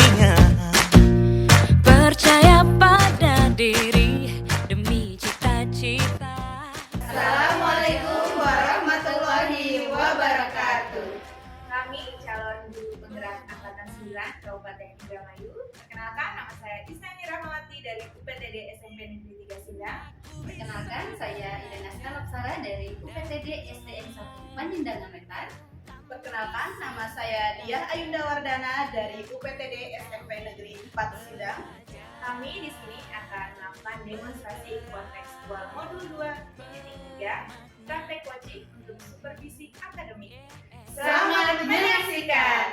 hatinya. Percaya pada diri demi cita-cita. Assalamualaikum warahmatullahi wabarakatuh. Kami calon guru penggerak Angkatan 9 Kabupaten Indramayu. Perkenalkan, nama saya Isnani Rahmawati dari UPTD SMP Negeri 3 Sindang. Perkenalkan, saya Ida Naska Lapsara dari UPTD SDN 1 Panjendangan Wetan. Perkenalkan, nama saya Diah Ayunda Wardana dari UPTD SMP Negeri 4 Sindang. Kami di sini akan melakukan demonstrasi kontekstual modul 2.3 praktek coaching untuk supervisi akademik. Selamat menyaksikan.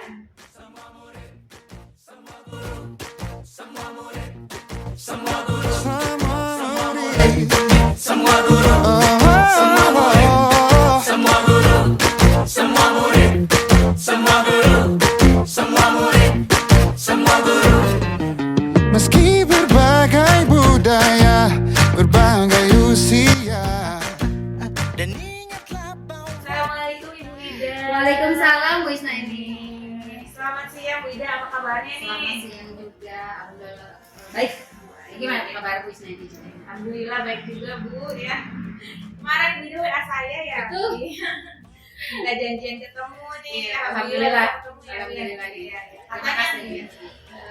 Meski berbagai budaya, berbagai usia, dan ingatlah bahwa Assalamualaikum Ibu Ida. Waalaikumsalam Bu Isnani. Selamat siang Bu Ida, apa kabarnya nih? Selamat siang juga. Alhamdulillah baik. Gimana kabar Bu Isnani? Alhamdulillah baik juga Bu ya. Kemarin video WA saya ya. Betul. Nggak janjian ketemu nih. Iya, alhamdulillah. ketemu ya, Bu, ya. Alhamdulillah. Iya, iya. Terima Katanya kasih.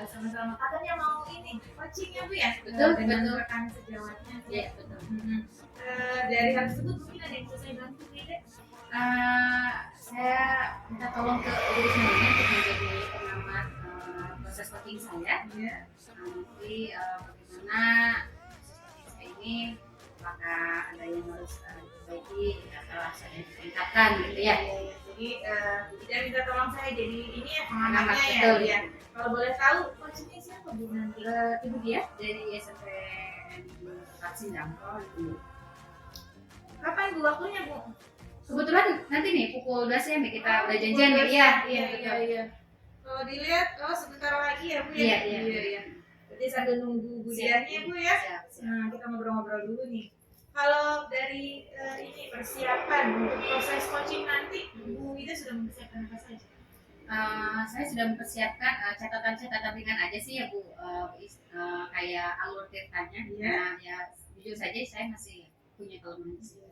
sama-sama. Katanya mau ini coaching ya Bu ya. Betul, Dengan betul. rekan sejawatnya. Iya, betul. Dari hal tersebut mungkin ada yang bisa saya bantu Bu Ida? Saya minta tolong ke Bu Isnani untuk menjadi pengamat proses coaching saya. Iya. Nanti bagaimana proses coaching saya ini, apakah ada yang harus diperbaiki atau saya tingkatkan gitu ya. Jadi Bu Ida minta tolong saya jadi ini ya Pengamat, pengamatnya ya. betul. Bu, ya. Kalau boleh tahu coachingnya siapa Bu nanti? Ibu dia dari SMP Sindang. Oh, itu. Kapan Bu waktunya Bu? Kebetulan nanti nih pukul 12 ya kita udah janjian nih. Iya, iya, betul. iya. Kalau dilihat, sebentar lagi ya Bu Iya, ya? iya. Jadi sambil nunggu Bu Siap. Diahnya Bu ya. Siap, siap. Nah, kita ngobrol-ngobrol dulu nih. Kalau dari ini persiapan untuk proses coaching nanti, Bu Ida sudah mempersiapkan apa saja? Saya sudah mempersiapkan catatan-catatan ringan aja sih ya Bu, kayak alur ceritanya. Iya. Nah, ya jujur saja saya masih punya kelemahan di sini.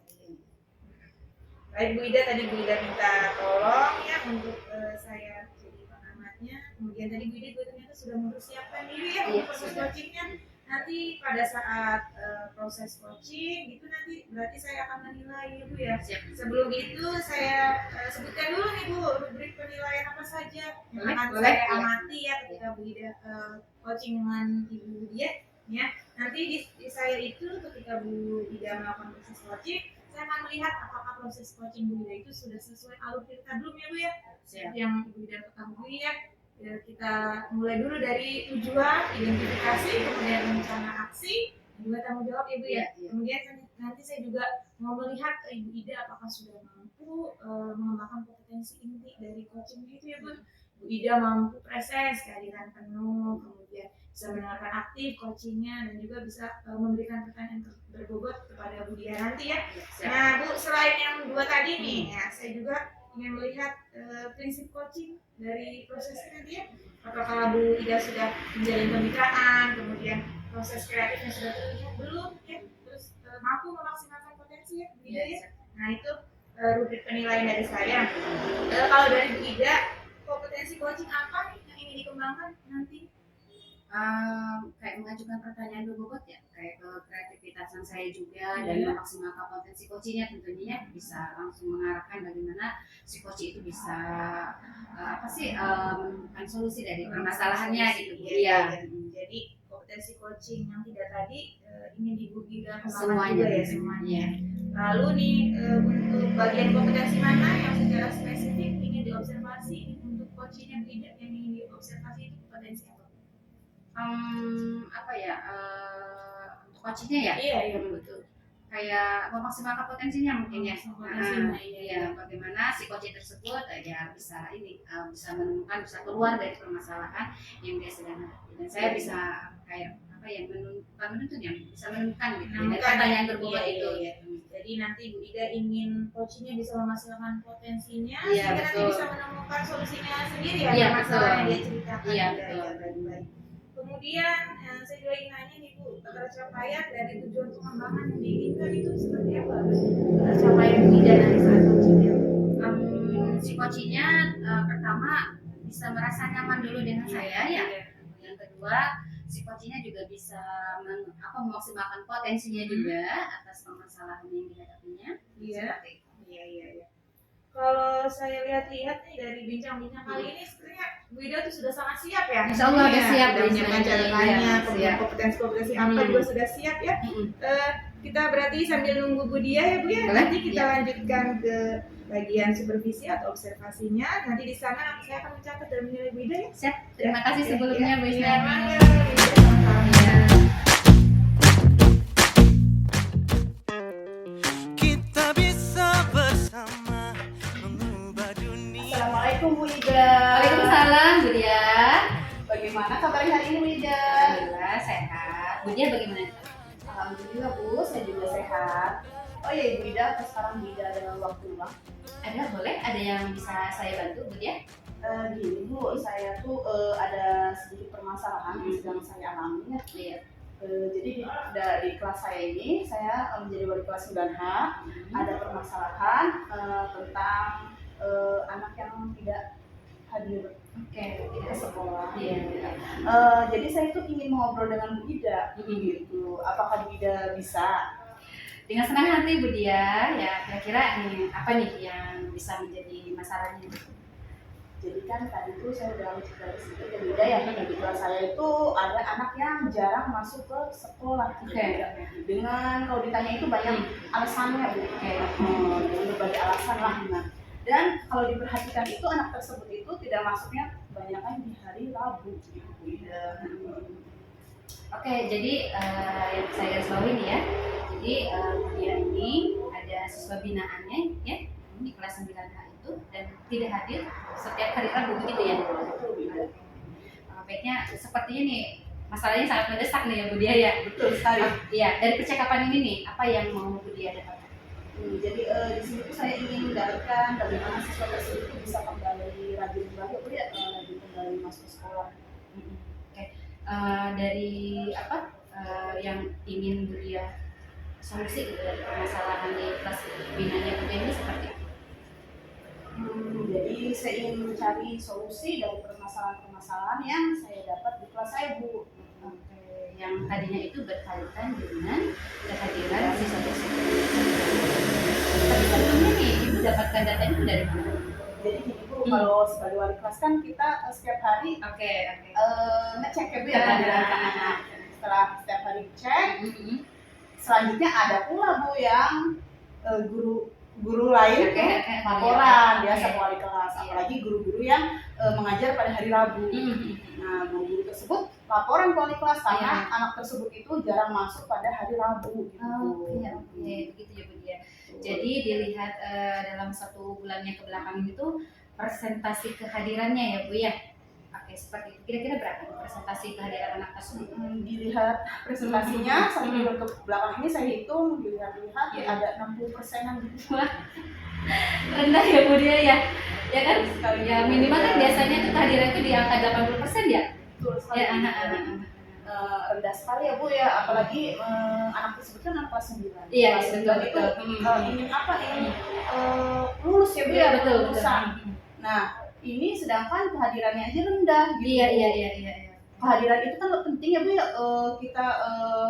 Baik Bu Ida, tadi Bu Ida minta tolong ya untuk saya jadi pengamatnya. Kemudian tadi Bu Ida juga ternyata sudah mempersiapkan diri ya untuk Iya, proses sudah. coachingnya. Nanti pada saat proses coaching itu nanti berarti saya akan menilai ya Bu ya. Siap. Sebelum itu saya sebutkan dulu nih Bu rubrik penilaian apa saja yang Boleh, akan boleh, saya iya. amati ya ketika Bu Ida coaching dengan Ibu Ida ya. Nanti di saya itu ketika Bu Ida melakukan proses coaching, saya akan melihat apakah proses coaching Bu Ida itu sudah sesuai alur cerita belum ya Bu ya. Siap. Yang Ibu Ida ketahui ya. Ya, kita mulai dulu dari tujuan, identifikasi, kemudian rencana aksi, dan juga tanggung jawab Ibu ya. Iya. Kemudian nanti saya juga mau melihat Ibu Ida apakah sudah mampu mengembangkan kompetensi inti dari coaching itu ya Bu. Bu Ida mampu presence, kehadiran penuh, kemudian bisa mendengarkan aktif coachingnya dan juga bisa memberikan pertanyaan berbobot kepada Bu Dia nanti ya. Siap. Nah Bu, selain yang dua tadi nih, ya, saya juga ingin melihat prinsip coaching dari prosesnya nanti ya. Apakah Bu Ida sudah menjalin kemitraan, kemudian proses kreatifnya sudah terlihat belum ya, terus mampu memaksimalkan potensi ya Bu Ida ya. Nah itu rubrik penilaian dari saya. Kalau dari Bu Ida, kompetensi coaching apa nih yang ingin dikembangkan nanti? Kayak mengajukan pertanyaan berbobot ya, kayak ke kreativitasan saya juga dan memaksimalkan potensi coachingnya tentunya bisa langsung mengarahkan bagaimana si coach itu bisa menemukan solusi dari permasalahannya gitu Bu. Iya. Jadi kompetensi coaching yang tidak tadi ingin Ibu Ida kembangkan Semuanya juga ya gitu. semuanya. Iya. Lalu nih untuk bagian kompetensi mana yang secara spesifik ingin diobservasi untuk coachingnya Bu Ida yang ingin diobservasi itu kompetensi apa? Untuk coachingnya ya? Iya betul. Kayak memaksimalkan potensinya mungkin ya. Potensinya, Iya, bagaimana si coach tersebut ya bisa bisa menemukan, bisa keluar dari permasalahan yang dia sedang hadapi. Dan saya bisa kayak apa ya bukan menuntun ya, bisa menemukan gitu dari Menemukan, pertanyaan ya. berbobot Iya, itu. iya. Jadi nanti Bu Ida ingin coachingnya bisa memaksimalkan potensinya, Iya, sehingga nanti betul. bisa menemukan solusinya sendiri ya, Iya, masalah betul. yang dia ceritakan. Iya, Ya, betul. ya, baik-baik. Kemudian saya juga ingin nanya nih Bu, tercapaian dari tujuan pengembangan yang diinginkan itu seperti apa? Tercapaian Bu Ida nanti saat coachingnya. Si coachingnya pertama bisa merasa nyaman dulu dengan saya ya. Yang kedua, si coachingnya juga bisa memaksimalkan potensinya juga atas permasalahan yang dihadapinya. Iya. Seperti itu. Iya. Kalau saya lihat-lihat nih dari bincang-bincang kali ini, sebenarnya Bu Ida tuh sudah sangat siap ya. Insya Allah udah siap, Sudah menyiapkan Iya, catatannya, kemudian siap. kompetensi-kompetensi apa juga sudah siap ya. Kita berarti sambil nunggu Bu Dia ya Bu ya. Boleh? Nanti kita Iya. lanjutkan ke bagian supervisi atau observasinya. Nanti di sana saya akan mencatat dan menilai Bu Ida ya. Siap. Terima kasih sebelumnya Bu Iya, Isna. mangga, Bu Ida, sama-sama. Iya. Kita bisa bersama mengubah dunia. Assalamualaikum Bu Ida. Waalaikumsalam Bu Dia. Bagaimana kabarnya hari ini Bu Ida? Alhamdulillah sehat. Bu Dia bagaimana? Alhamdulillah Bu, saya juga sehat. Oh iya Bu Ida, sekarang Bu Ida ada waktu luang. Ada boleh? Ada yang bisa saya bantu Bu Dia? Gini Bu, saya tuh ada sedikit permasalahan yang sedang saya alami ya. Iya. Jadi di kelas saya ini, saya menjadi wali kelas 9H. Ada permasalahan tentang anak yang tidak hadir Oke. ke sekolah. Iya. Jadi saya tuh ingin ngobrol dengan Bu Ida gitu. Apakah Bu Ida bisa? Dengan senang hati Bu Dia. Ya kira-kira nih apa nih yang bisa menjadi masalahnya? Jadi kan tadi tuh saya udah cerita sedikit ke Bu Ida ya, di kelas saya itu ada anak yang jarang masuk ke sekolah. Oke. Dengan kalau ditanya itu banyak alasannya Bu. Dengan berbagai alasan lah. Nah, dan kalau diperhatikan itu anak tersebut itu tidak masuknya kebanyakan di hari Rabu gitu Bu Ida. Oke, jadi yang saya garis bawahi nih ya. Jadi Bu Dia ini ada siswa binaannya ya di kelas 9H itu dan tidak hadir setiap hari Rabu begitu ya. Baiknya sepertinya nih masalahnya sangat mendesak nih ya Bu Dia ya. Betul sekali. Iya, dari percakapan ini nih apa yang mau Bu Dia dapatkan? Jadi di sini tuh saya ingin mendapatkan bagaimana siswa tersebut itu bisa kembali rajin kembali, Bu ya, rajin kembali masuk sekolah. Oke, dari apa yang ingin Bu Dia solusi gitu dari permasalahan di kelas binanya Bu Dia ini seperti apa? Jadi saya ingin mencari solusi dari permasalahan-permasalahan yang saya dapat di kelas saya Bu. Oke, yang tadinya itu berkaitan dengan kehadiran siswa tersebut. Tapi sebelumnya nih, Ibu dapatkan data itu dari mana? Jadi gini Bu, kalau sebagai wali kelas kan kita setiap hari Oke. ngecek ya Bu ya kehadiran anak. Setelah setiap hari cek, selanjutnya ada pula Bu yang guru lain Oke. laporan biasa Oke. wali kelas, Iya. apalagi guru-guru yang mengajar pada hari Rabu. Nah, guru tersebut laporan ke wali kelas karena Iya. anak tersebut itu jarang masuk pada hari Rabu gitu. Oke, begitu ya Bu Dia. Jadi dilihat dalam satu bulannya ke belakang itu presentasi kehadirannya ya Bu ya. Oke, seperti itu. Kira-kira berapa presentasi kehadiran anak tersebut? Dilihat presentasinya satu bulan ke belakang ini saya hitung, dilihat-lihat Iya. ada 60%-an gitu. Rendah ya Bu Dia ya. Ya kan? Sekali. Ya minimal kan biasanya tuh kehadiran itu di angka 80% ya. Betul sekali. Ya anak-anak. Rendah sekali ya Bu ya, apalagi anak tersebut kan anak kelas 9. Iya, Kelas betul, 9 itu betul. ingin apa? Ingin lulus ya Bu Iya, ya, betul. lulusan. Nah, ini sedangkan kehadirannya aja rendah gitu. Iya. Kehadiran itu kan penting ya Bu ya, kita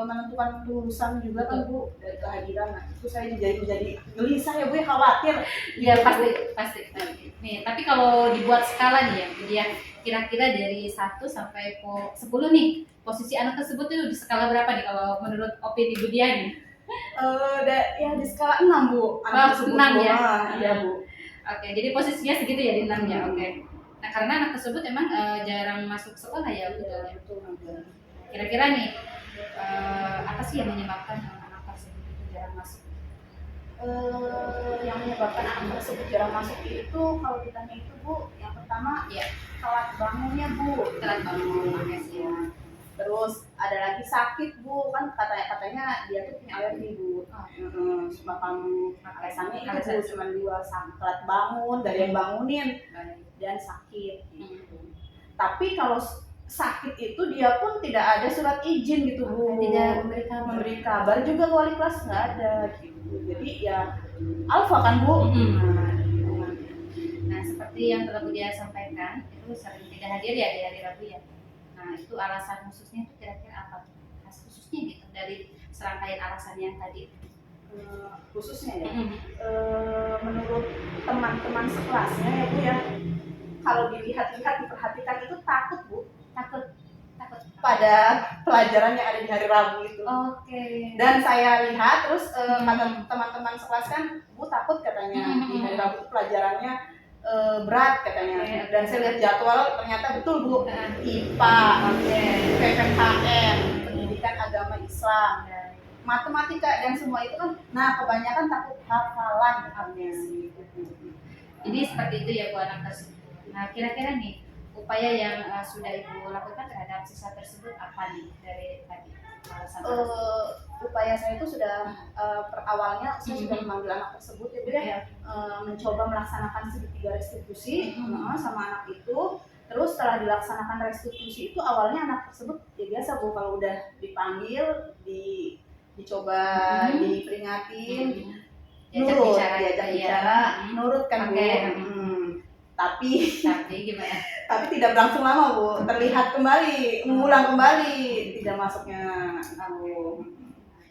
menentukan lulusan juga kan Bu dari kehadiran. Nah, itu saya jadi gelisah ya Bu ya, khawatir. Iya pasti. Nih, tapi kalau dibuat skala nih ya, Bu Dia, kira-kira dari 1 sampai 10 nih, posisi anak tersebut itu di skala berapa nih kalau menurut opini Bu Dia nih? Ya di skala 6 Bu, anak tersebut 6 ya? Iya Bu. Oke, jadi posisinya segitu ya di 6 ya, oke. Nah, karena anak tersebut emang jarang masuk sekolah ya, betul ya. Betul. Kira-kira nih, apa sih yang menyebabkan anak tersebut itu jarang masuk? Yang menyebabkan anak tersebut jarang masuk itu kalau ditanya itu Bu, yang pertama Ya, telat bangunnya Bu. telat bangun, oke sih ya. Terus ada lagi sakit Bu, kan katanya dia tuh punya alergi Bu. Makan alasannya itu Bu, cuma 2 telat bangun, dari yang bangunin dan sakit gitu. Tapi kalau sakit itu dia pun tidak ada surat izin gitu Bu, Tidak memberi kabar juga ke wali kelas nggak ada gitu. Jadi ya alfa kan Bu. Nah, seperti yang telah Bu Dia sampaikan, itu sering tidak hadir ya di hari Rabu ya. Nah, itu alasan khususnya itu kira-kira apa? Khas khususnya gitu dari serangkaian alasan yang tadi. Khususnya ya, menurut teman-teman sekelasnya ya Bu ya, kalau dilihat-lihat diperhatikan itu takut Bu, Takut pada pelajaran yang ada di hari Rabu itu. Oke. Dan saya lihat terus kata teman-teman sekelas kan, Bu takut katanya di hari Rabu itu pelajarannya berat katanya. Oke. Dan saya lihat jadwal ternyata betul Bu, IPA, PPKN, pendidikan agama Islam, matematika dan semua itu kan, nah kebanyakan takut hafalan katanya. Jadi seperti itu ya Bu anak tersebut. Nah, kira-kira nih upaya yang sudah Ibu lakukan terhadap siswa tersebut apa nih dari tadi alasan upaya saya itu sudah per awalnya saya sudah memanggil anak tersebut ya Bu ya, mencoba melaksanakan segitiga restitusi sama anak itu. Terus setelah dilaksanakan restitusi itu awalnya anak tersebut ya biasa Bu, kalau udah dipanggil dicoba diperingatin, nurut, diajak bicara, nurut kan Bu. Tapi gimana? Tapi tidak berlangsung lama Bu, terlihat kembali, mengulang kembali, tidak masuknya Bu.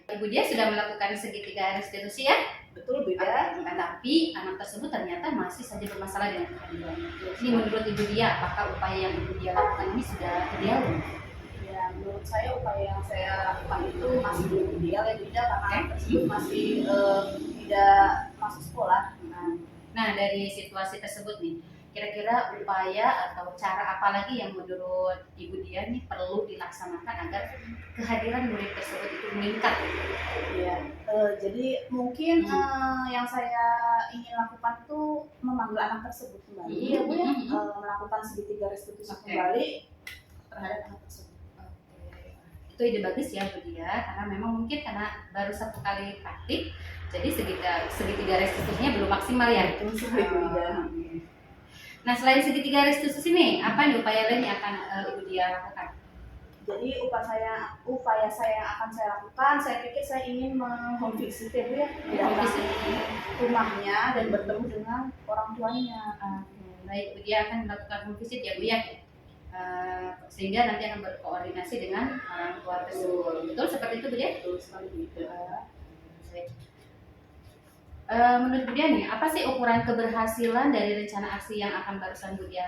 Ibu Dia sudah melakukan segitiga restitusi ya? Betul Bu ya. Tapi anak tersebut ternyata masih saja bermasalah dengan kehamilan. Ini menurut Ibu Dia, apakah upaya yang Ibu Dia lakukan ini sudah ideal? Ya, menurut saya upaya yang saya lakukan itu masih belum ideal ya Bu ya, karena anak tersebut masih tidak masuk sekolah. Nah, dari situasi tersebut nih, kira-kira upaya atau cara apa lagi yang menurut Ibu Dia nih perlu dilaksanakan agar kehadiran murid tersebut itu meningkat? Ya, jadi mungkin yang saya ingin lakukan itu memanggil anak tersebut kembali ya Bu ya, melakukan segitiga restitusi kembali terhadap anak tersebut. Itu ide bagus ya Bu Dia, karena memang mungkin karena baru 1 kali praktik, jadi segitiga restitusinya belum maksimal ya. Nah, selain segitiga restitusi nih, apa nih upaya lain yang akan Ibu Dia lakukan? Jadi upaya saya yang akan saya lakukan, saya pikir saya ingin home visit ya Bu ya, mendatangi rumahnya dan bertemu dengan orang tuanya. Baik, Bu Dia akan melakukan home visit ya Bu ya, sehingga nanti akan berkoordinasi dengan orang tua tersebut. Betul seperti itu Bu Dia? Betul sekali Bu. Menurut Bu Dia nih, apa sih ukuran keberhasilan dari rencana aksi yang akan barusan Bu Dia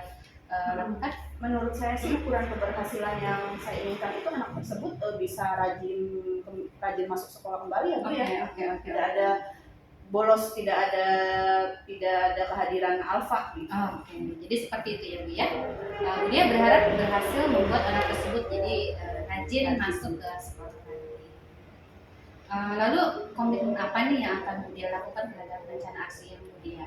lakukan? Menurut saya sih ukuran keberhasilan yang saya inginkan itu anak tersebut bisa rajin masuk sekolah kembali ya Bu ya. Tidak ada bolos, tidak ada kehadiran alfa gitu. Jadi seperti itu ya Bu ya. Bu Dia berharap berhasil membuat anak tersebut jadi rajin masuk ke sekolah. Lalu komitmen apa nih yang akan Bu Dia lakukan terhadap rencana aksi yang Bu Dia?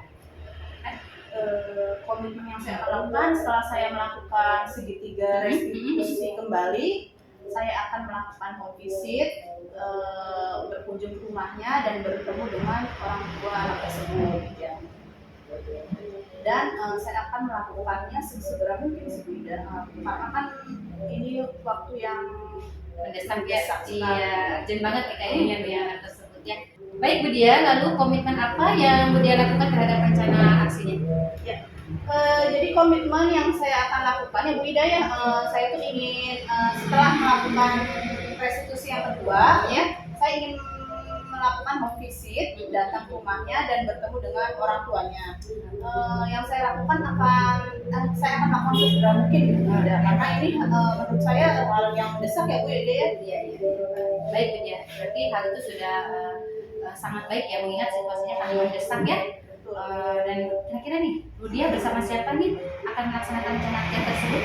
Komitmen yang saya lakukan setelah saya melakukan segitiga restitusi kembali, saya akan melakukan home visit, berkunjung ke rumahnya dan bertemu dengan orang tua anak tersebut. Dan saya akan melakukannya segera mungkin karena kan ini waktu yang mendesak ya. Iya, urgent banget nih kayaknya Bu anak tersebut ya. Baik Bu Dia, lalu komitmen apa yang Bu Dia lakukan terhadap rencana aksinya? Ya, jadi komitmen yang saya akan lakukan ya Bu Ida ya, saya tuh ingin setelah melakukan restitusi yang kedua ya, saya ingin melakukan home visit, datang ke rumahnya dan bertemu dengan orang tuanya. Yang saya lakukan saya akan lakukan sesegera mungkin gitu, karena ini menurut saya hal yang mendesak ya Bu Ida ya. Iya. Baik Bu Dia, berarti hal itu sudah sangat baik ya, mengingat situasinya sangat mendesak ya. Dan kira-kira nih, Bu Dia bersama siapa nih akan melaksanakan rencana aksi tersebut?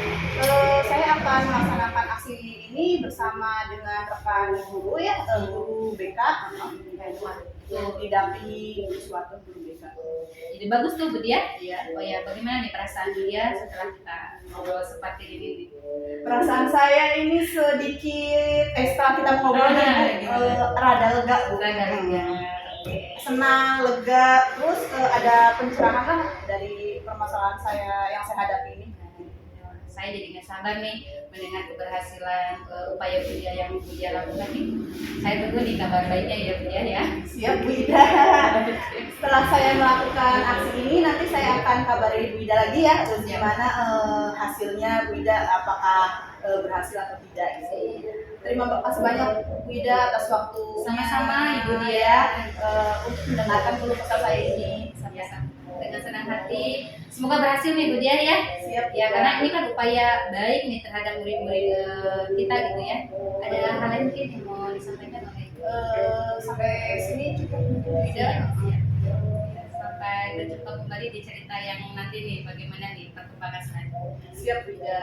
Saya akan melaksanakan aksi ini bersama dengan rekan guru ya, guru BK. untuk didampingi sesuatu belum bisa. Jadi bagus tuh Bu Dia. Iya. Oh ya, bagaimana nih perasaan dia setelah kita ngobrol seperti ini nih? Perasaan saya ini sedikit setelah kita ngobrol nih, rada lega, Bu. Rada lega. Senang, lega, terus ada pencerahan lah dari permasalahan yang saya hadapi ini. Saya jadi nggak sabar nih mendengar keberhasilan upaya Bu Dia yang Bu Dia lakukan nih. Saya tunggu nih kabar baiknya ya Bu Dia ya. Siap Bu Ida. Setelah saya melakukan aksi ini, nanti saya akan kabari Bu Ida lagi ya, gimana hasilnya Bu Ida, apakah berhasil atau tidak. Terima kasih banyak Bu Ida atas waktu. Sama-sama Ibu Dia. Untuk mendengarkan keluh kesah saya ini. Sama-sama. Dengan senang hati. Semoga berhasil nih Bu Dia ya. Siap. Ya, karena ini kan upaya baik nih terhadap murid-murid kita gitu ya. Ada hal lain mungkin yang mau disampaikan oleh Ibu? Sampai sini cukup Bu Ida. Sampai berjumpa kembali di cerita yang nanti nih, bagaimana nih perkembangan selanjutnya. Siap Bu Ida.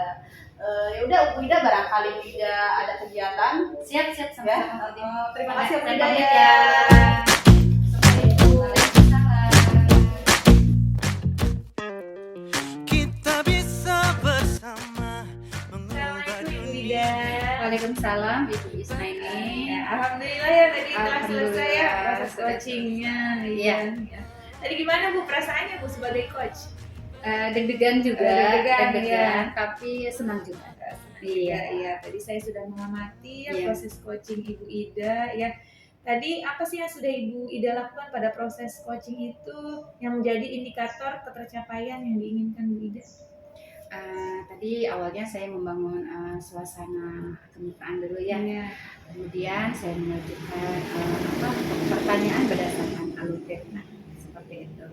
Ya udah Bu Ida, barangkali Bu Ida ada kegiatan. Siap Ya. sama-sama. Terima kasih Bu Saya Ida pamit ya. Assalamualaikum. Waalaikumsalam. Kita bisa bersama mengubah Assalamualaikum Ibu dunia. Ida. Waalaikumsalam Ibu Isnaini. Ya, alhamdulillah ya tadi telah selesai ya Alhamdulillah. proses coachingnya. Iya. Ya. Tadi gimana Bu perasaannya Bu sebagai coach? Deg-degan juga, Deg-degan, ya. tapi senang juga. Iya. Tadi saya sudah mengamati ya Iya. proses coaching Ibu Ida ya. Tadi apa sih yang sudah Ibu Ida lakukan pada proses coaching itu yang menjadi indikator ketercapaian yang diinginkan Bu Ida? Tadi awalnya saya membangun suasana kemitraan dulu ya. Iya. Kemudian saya mengajukan pertanyaan berdasarkan alur. Nah, seperti itu.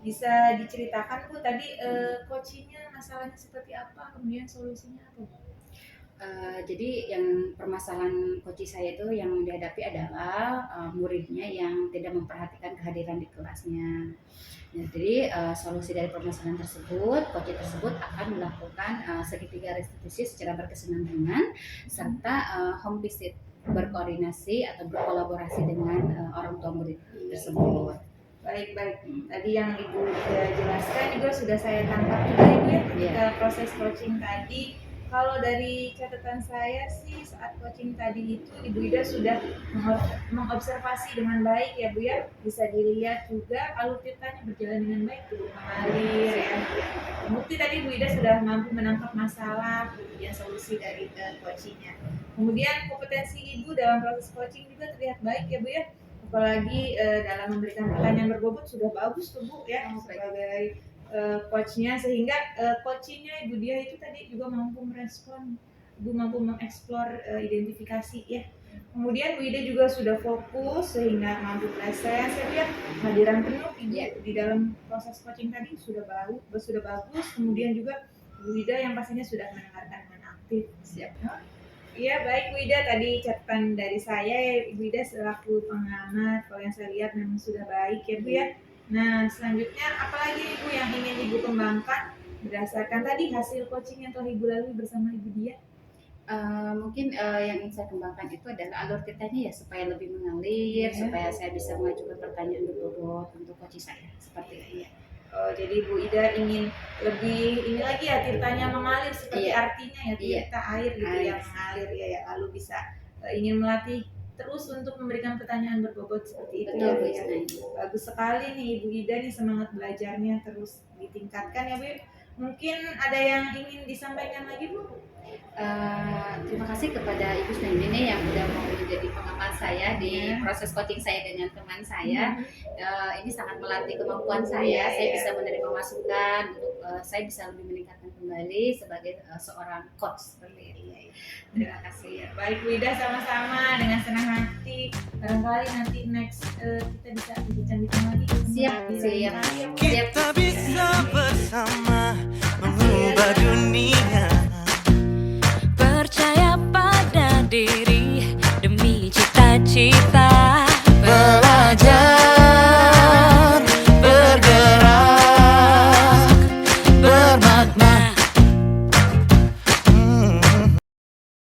Bisa diceritakan Bu tadi coachingnya masalahnya seperti apa, kemudian solusinya apa Bu? Jadi yang permasalahan coach saya itu yang dihadapi adalah muridnya yang tidak memperhatikan kehadiran di kelasnya. Nah, jadi solusi dari permasalahan tersebut, coach tersebut akan melakukan segitiga restitusi secara berkesinambungan serta home visit, berkoordinasi atau berkolaborasi dengan orang tua murid tersebut. Baik. Tadi yang Ibu jelaskan juga sudah saya tangkap juga Ibu ya ketika proses coaching tadi. Kalau dari catatan saya sih saat coaching tadi itu Ibu Ida sudah mengobservasi dengan baik ya Bu ya. Bisa dilihat juga alur ceritanya berjalan dengan baik Bu, mengalir ya. Bukti tadi Bu Ida sudah mampu menangkap masalah, kemudian solusi dari coachingnya. Kemudian kompetensi Ibu dalam proses coaching juga terlihat baik ya Bu ya. Apalagi dalam memberikan pertanyaan berbobot sudah bagus tuh Bu ya sebagai coachnya, sehingga coachingnya Ibu Dia itu tadi juga mampu merespon, Ibu mampu mengeksplor identifikasi ya. Kemudian Bu Ida juga sudah fokus sehingga mampu presence ya Bu ya. Kehadiran penuh Ibu di dalam proses coaching tadi sudah bagus. Kemudian juga Bu Ida yang pastinya sudah mendengarkan dengan aktif. Siap. Iya baik Bu Ida, tadi catatan dari saya Ibu Ida selaku pengamat, kalau yang saya lihat memang sudah baik ya Bu ya. Nah selanjutnya apalagi Ibu yang ingin Ibu kembangkan berdasarkan tadi hasil coaching yang telah Ibu lalui bersama Ibu Dia? Mungkin yang ingin saya kembangkan itu adalah alur ceritanya ya supaya lebih mengalir, supaya saya bisa mengajukan pertanyaan berbobot untuk coach saya seperti itu ya. Oh, jadi Bu Ida ingin lebih ini lagi ya ceritanya mengalir seperti artinya ya cerita air gitu yang mengalir ya, lalu bisa ingin melatih terus untuk memberikan pertanyaan berbobot seperti itu. Betul, ya. Bagus sekali nih Ibu Ida nih, semangat belajarnya terus ditingkatkan ya Bu. Mungkin ada yang ingin disampaikan lagi Bu? Terima kasih kepada Ibu Snaini yang sudah mau menjadi pengamat saya di proses coaching saya dengan teman saya. Ini sangat melatih kemampuan saya. Saya bisa menerima masukan untuk saya bisa lebih meningkatkan kembali sebagai seorang coach seperti itu. Terima kasih. Baik Bu Ida, sama-sama dengan senang hati. Barangkali nanti next kita bisa bincang-bincang lagi. Siap. Ya, Bu. Siap.